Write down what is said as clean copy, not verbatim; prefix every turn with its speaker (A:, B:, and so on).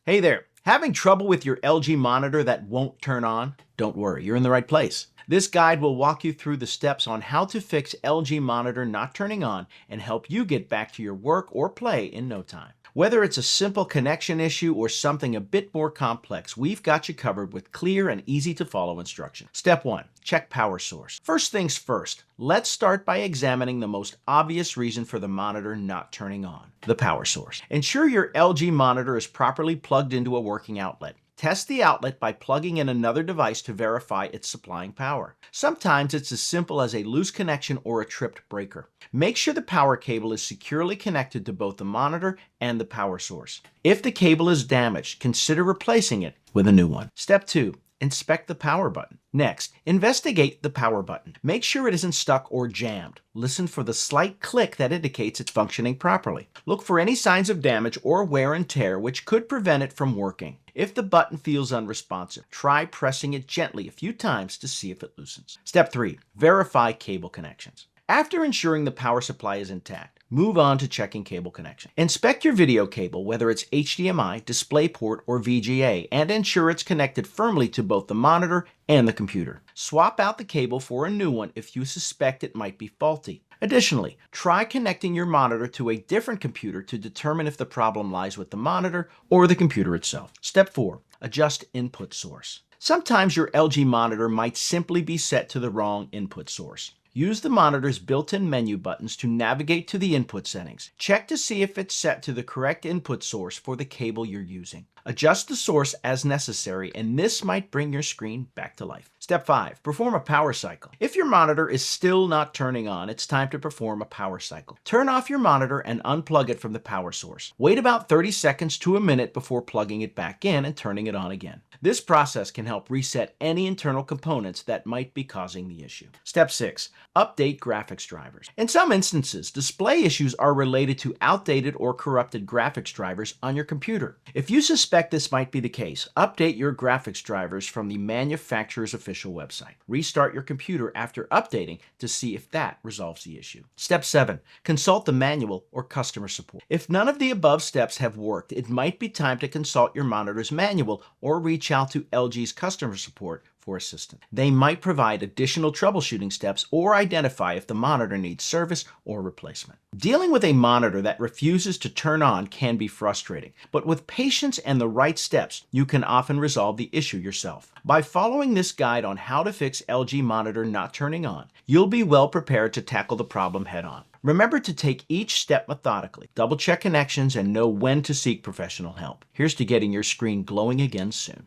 A: Hey there, having trouble with your LG monitor that won't turn on? Don't worry, you're in the right place. This guide will walk you through the steps on how to fix LG monitor not turning on and help you get back to your work or play in no time. Whether it's a simple connection issue or something a bit more complex, we've got you covered with clear and easy to follow instructions. Step 1. Check power source. First things first, let's start by examining the most obvious reason for the monitor not turning on, the power source. Ensure your LG monitor is properly plugged into a working outlet. Test the outlet by plugging in another device to verify it's supplying power. Sometimes it's as simple as a loose connection or a tripped breaker. Make sure the power cable is securely connected to both the monitor and the power source. If the cable is damaged, consider replacing it with a new one. Step 2. Inspect the power button. Next, investigate the power button. Make sure it isn't stuck or jammed. Listen for the slight click that indicates it's functioning properly. Look for any signs of damage or wear and tear which could prevent it from working. If the button feels unresponsive, try pressing it gently a few times to see if it loosens. Step 3. Verify cable connections. After ensuring the power supply is intact, move on to checking cable connection. Inspect your video cable, whether it's HDMI, DisplayPort, or VGA, and ensure it's connected firmly to both the monitor and the computer. Swap out the cable for a new one if you suspect it might be faulty. Additionally, try connecting your monitor to a different computer to determine if the problem lies with the monitor or the computer itself. Step 4. Adjust input source. Sometimes your LG monitor might simply be set to the wrong input source. Use the monitor's built-in menu buttons to navigate to the input settings. Check to see if it's set to the correct input source for the cable you're using. Adjust the source as necessary, and this might bring your screen back to life. Step 5. Perform a power cycle. If your monitor is still not turning on, it's time to perform a power cycle. Turn off your monitor and unplug it from the power source. Wait about 30 seconds to a minute before plugging it back in and turning it on again. This process can help reset any internal components that might be causing the issue. Step 6. Update graphics drivers. In some instances, display issues are related to outdated or corrupted graphics drivers on your computer. If you suspect this might be the case, update your graphics drivers from the manufacturer's official website. Restart your computer after updating to see if that resolves the issue. Step 7. Consult the manual or customer support. If none of the above steps have worked, it might be time to consult your monitor's manual or reach out to LG's customer support for assistance. They might provide additional troubleshooting steps or identify if the monitor needs service or replacement. Dealing with a monitor that refuses to turn on can be frustrating, but with patience and the right steps, you can often resolve the issue yourself. By following this guide on how to fix LG monitor not turning on, you'll be well prepared to tackle the problem head on. Remember to take each step methodically, double check connections, and know when to seek professional help. Here's to getting your screen glowing again soon.